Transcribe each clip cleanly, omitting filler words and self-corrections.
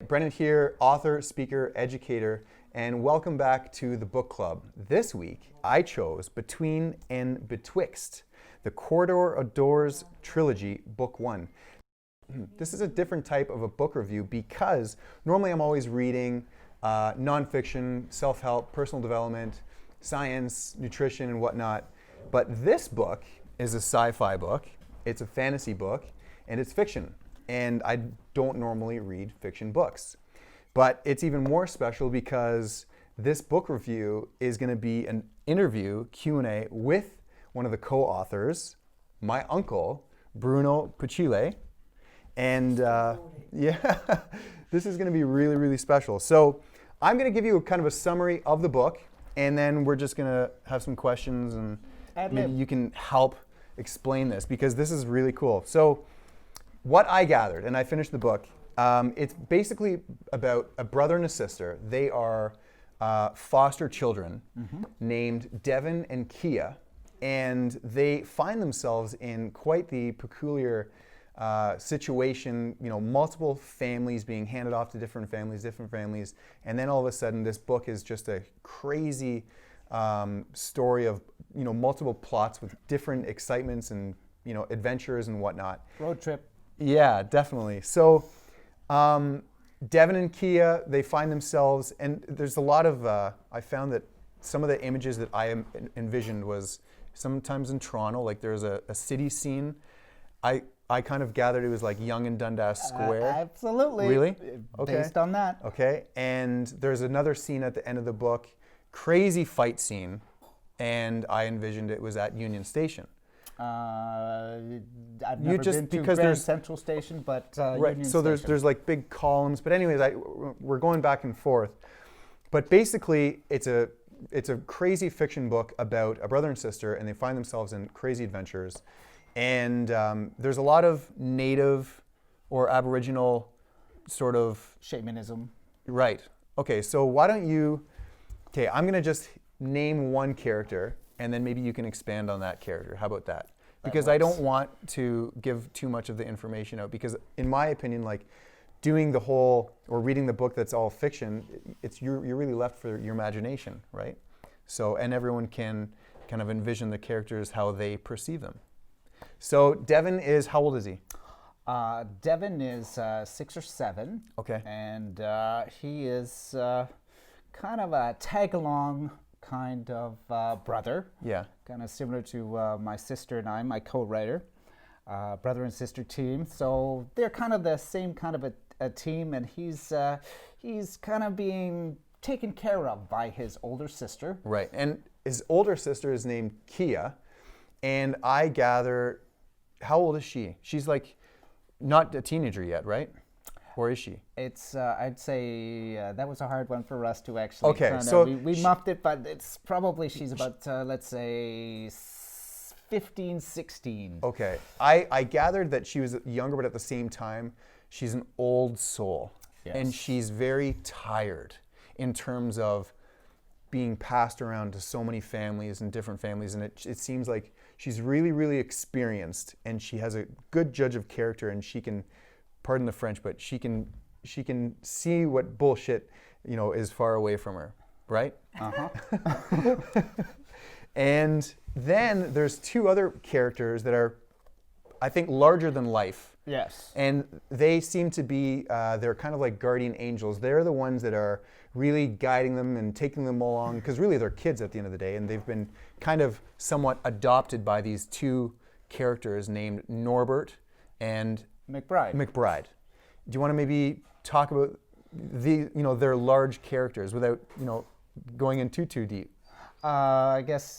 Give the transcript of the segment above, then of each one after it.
Brendan here, author, speaker, educator, and welcome back to the book club. This week, I chose Between and Betwixt, the Corridor of Doors Trilogy, Book 1. This is a different type of a book review because normally I'm always reading nonfiction, self-help, personal development, science, nutrition, and whatnot. But this book is a sci-fi book, it's a fantasy book, and it's fiction. And I don't normally read fiction books. But it's even more special because this book review is going to be an interview, Q&A, with one of the co-authors, my uncle, Bruno Pecile. And yeah, this is going to be really, really special. So I'm going to give you a kind of a summary of the book, and then we're just going to have some questions, and maybe you can help explain this, because this is really cool. So what I gathered, and I finished the book, it's basically about a brother and a sister. They are foster children named Devin and Kia, and they find themselves in quite the peculiar situation, you know, multiple families being handed off to different families, and then all of a sudden this book is just a crazy story of, you know, multiple plots with different excitements and, you know, adventures and whatnot. Road trip. Yeah, definitely. So Devin and Kia, they find themselves, and there's a lot of, I found that some of the images that I envisioned was sometimes in Toronto, like there's a city scene. I kind of gathered it was like Yonge and Dundas Square. Absolutely. Really? Okay. Based on that. Okay. And there's another scene at the end of the book, crazy fight scene, and I envisioned it was at Union Station. I've never been to Grand Central Station, but right. Union So Station. there's like big columns, but anyways, we're going back and forth. But basically, it's a crazy fiction book about a brother and sister, and they find themselves in crazy adventures. And there's a lot of native or Aboriginal sort of shamanism. Right. Okay. So why don't you? Okay, I'm gonna just name one character, and then maybe you can expand on that character. How about that? Because I don't want to give too much of the information out, because in my opinion, like doing the whole or reading the book that's all fiction, you're really left for your imagination, right? So, and everyone can kind of envision the characters how they perceive them. So Devin is, how old is he? Devin is 6 or 7. Okay. And he is kind of a tag-along kind of brother. Yeah. Kind of similar to my sister and I, my co-writer, brother and sister team. So they're kind of the same kind of a team, and he's kind of being taken care of by his older sister. Right, and his older sister is named Kia, and I gather, how old is she? She's like not a teenager yet, right? Or is she? It's, I'd say, that was a hard one for us to actually. Okay, so we muffed it, but it's probably, she's about, let's say, 15, 16. Okay, I gathered that she was younger, but at the same time, she's an old soul. Yes. And she's very tired in terms of being passed around to so many families and different families, and it seems like she's really, really experienced, and she has a good judge of character, and she can, pardon the French, but she can see what bullshit, you know, is far away from her, right? Uh-huh. And then there's two other characters that are, I think, larger than life. Yes. And they seem to be, they're kind of like guardian angels. They're the ones that are really guiding them and taking them along, because really they're kids at the end of the day, and they've been kind of somewhat adopted by these two characters named Norbert and McBride. Do you want to maybe talk about their large characters without, you know, going in too deep? I guess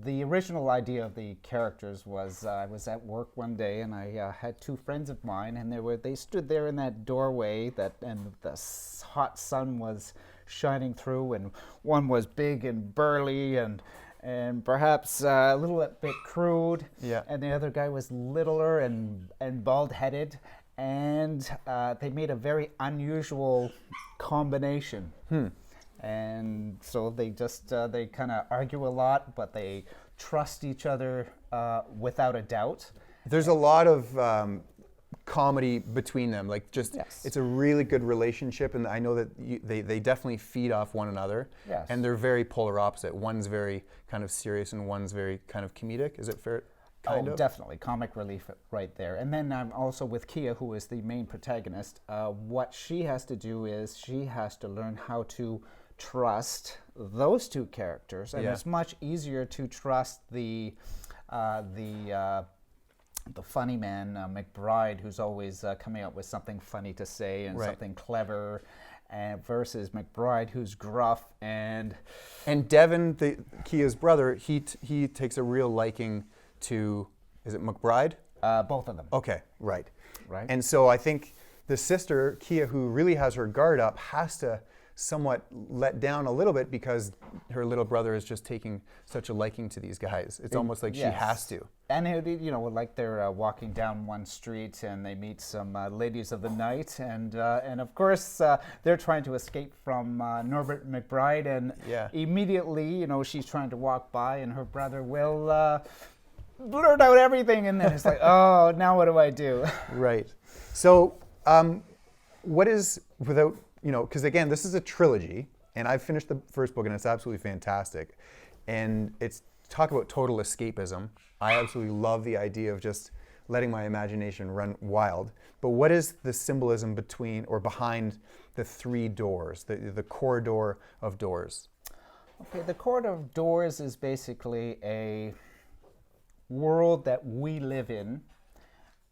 the original idea of the characters was I was at work one day, and I had two friends of mine, and they stood there in that doorway and the hot sun was shining through, and one was big and burly and perhaps a little bit crude, yeah. And the other guy was littler and bald-headed, and they made a very unusual combination. And so they just, they kind of argue a lot, but they trust each other without a doubt. There's a lot of comedy between them. Like just, Yes. it's a really good relationship, and I know that they definitely feed off one another. Yes. And they're very polar opposite. One's very kind of serious, and one's very kind of comedic. Is it fair? Kind of? Definitely. Comic relief right there. And then I'm also with Kia, who is the main protagonist. What she has to do is she has to learn how to trust those two characters. And Yeah. it's much easier to trust the funny man, McBride, who's always coming up with something funny to say and Right. something clever, versus McBride, who's gruff and... And Devin, Kia's brother, he takes a real liking to, is it McBride? Both of them. Okay, right. Right. And so I think the sister, Kia, who really has her guard up, has to somewhat let down a little bit because her little brother is just taking such a liking to these guys. It's almost like she has to. And like they're walking down one street and they meet some ladies of the night, and of course they're trying to escape from Norbert McBride, and immediately she's trying to walk by, and her brother will blurt out everything, and then it's like, oh, now what do I do? Right. So what is, without, because again, this is a trilogy, and I've finished the first book, and it's absolutely fantastic. And it's talk about total escapism. I absolutely love the idea of just letting my imagination run wild. But what is the symbolism between or behind the three doors, the corridor of doors? Okay, the corridor of doors is basically a world that we live in,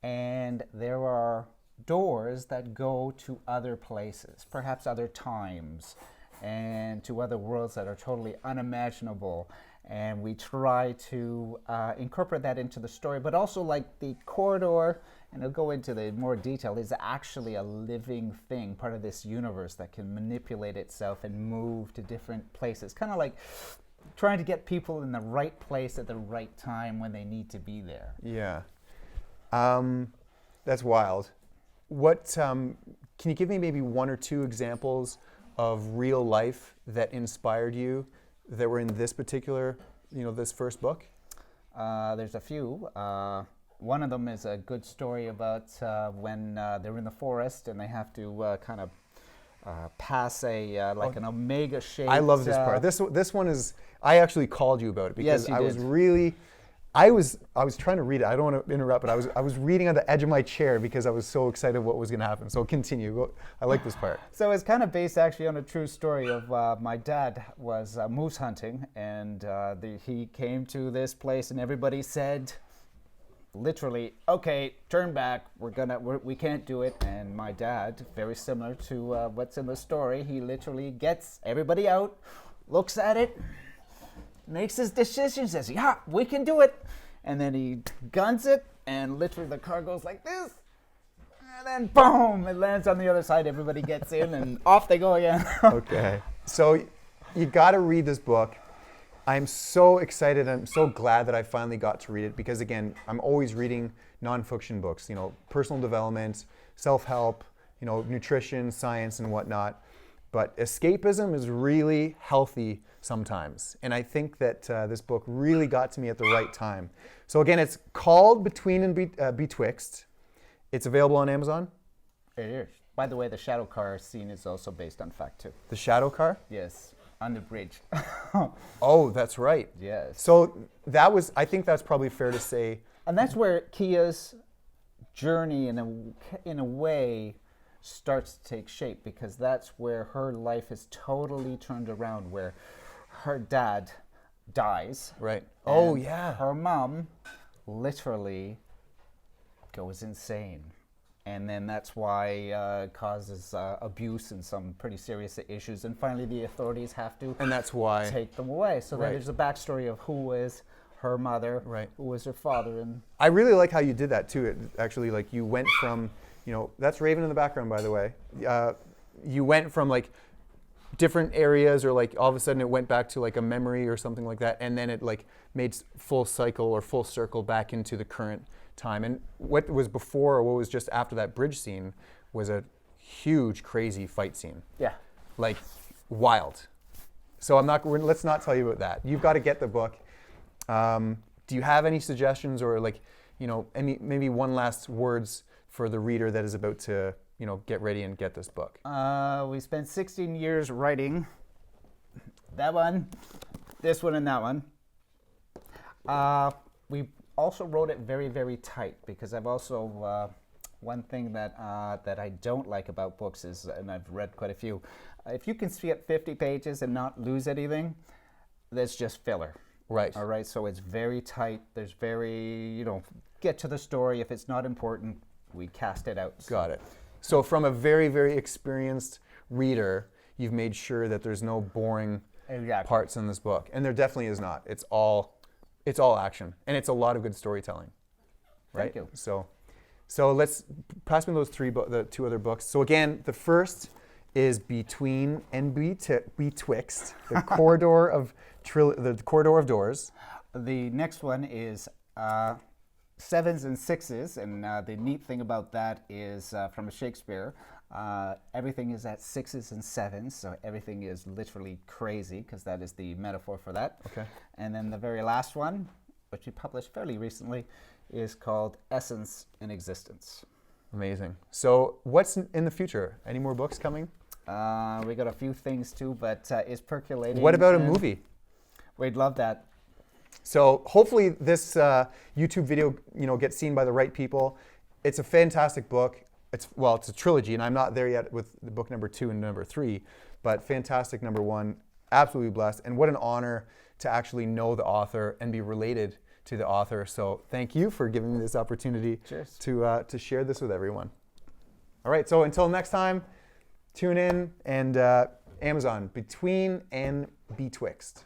and there are doors that go to other places, perhaps other times, and to other worlds that are totally unimaginable. And we try to incorporate that into the story, but also like the corridor, and I'll go into the more detail, is actually a living thing, part of this universe that can manipulate itself and move to different places. Kind of like trying to get people in the right place at the right time when they need to be there. Yeah. That's wild. What can you give me maybe one or two examples of real life that inspired you that were in this particular, this first book? There's a few. One of them is a good story about when they're in the forest and they have to kind of pass an omega shape. I love this part. This one is, I actually called you about it because Yes, you I was did. really, I was trying to read it. I don't want to interrupt, but I was reading on the edge of my chair because I was so excited what was going to happen. So continue. I like this part. So it's kind of based actually on a true story of my dad was moose hunting, and he came to this place and everybody said, literally, okay, turn back, we can't do it. And my dad, very similar to what's in the story, he literally gets everybody out, looks at it, makes his decision, says, yeah, we can do it. And then he guns it, and literally the car goes like this. And then boom, it lands on the other side. Everybody gets in, and off they go again. Okay. So you got to read this book. I'm so excited. I'm so glad that I finally got to read it because, again, I'm always reading nonfiction books, personal development, self-help, nutrition, science, and whatnot. But escapism is really healthy sometimes. And I think that this book really got to me at the right time. So again, it's called Between and Betwixt. It's available on Amazon. It is. By the way, the shadow car scene is also based on fact too. The shadow car? Yes, on the bridge. Oh, that's right. Yes. So I think that's probably fair to say. And that's where Kia's journey in a way starts to take shape, because that's where her life is totally turned around, where her dad dies. Right. Oh, and yeah. Her mom literally goes insane. And then that's why it causes abuse and some pretty serious issues. And finally the authorities have to And that's why. take them away. So Right. then there's a backstory of who is her mother, Right. who was her father. And I really like how you did that too. It actually, like, you went from, that's Raven in the background, by the way. You went from like different areas, or like all of a sudden it went back to like a memory or something like that, and then it like made full cycle or full circle back into the current time. And what was before or what was just after that bridge scene was a huge, crazy fight scene. yeah. Like wild. So let's not tell you about that. You've got to get the book. Do you have any suggestions or like, maybe one last words for the reader that is about to, get ready and get this book? We spent 16 years writing that one, this one, and that one. We also wrote it very, very tight because I've also, one thing that I don't like about books is, and I've read quite a few, if you can see at 50 pages and not lose anything, that's just filler. Right. All right, so it's very tight. There's very, get to the story. If it's not important, we cast it out. Got it. So from a very, very experienced reader, you've made sure that there's no boring parts in this book. And there definitely is not. It's all action. And it's a lot of good storytelling. Right? Thank you. So let's pass me those the two other books. So again, the first is Between and Betwixt, the corridor of doors. The next one is Sevens and Sixes, and the neat thing about that is from Shakespeare, everything is at sixes and sevens, so everything is literally crazy, because that is the metaphor for that. Okay. And then the very last one, which we published fairly recently, is called Essence in Existence. Amazing. So what's in the future? Any more books coming? We got a few things too, but it's percolating. What about a movie? We'd love that. So hopefully this YouTube video, gets seen by the right people. It's a fantastic book. It's a trilogy, and I'm not there yet with the book number 2 and number 3, but fantastic number 1. Absolutely blessed, and what an honor to actually know the author and be related to the author. So thank you for giving me this opportunity to share this with everyone. All right, so until next time, tune in and Amazon, Between and Betwixt.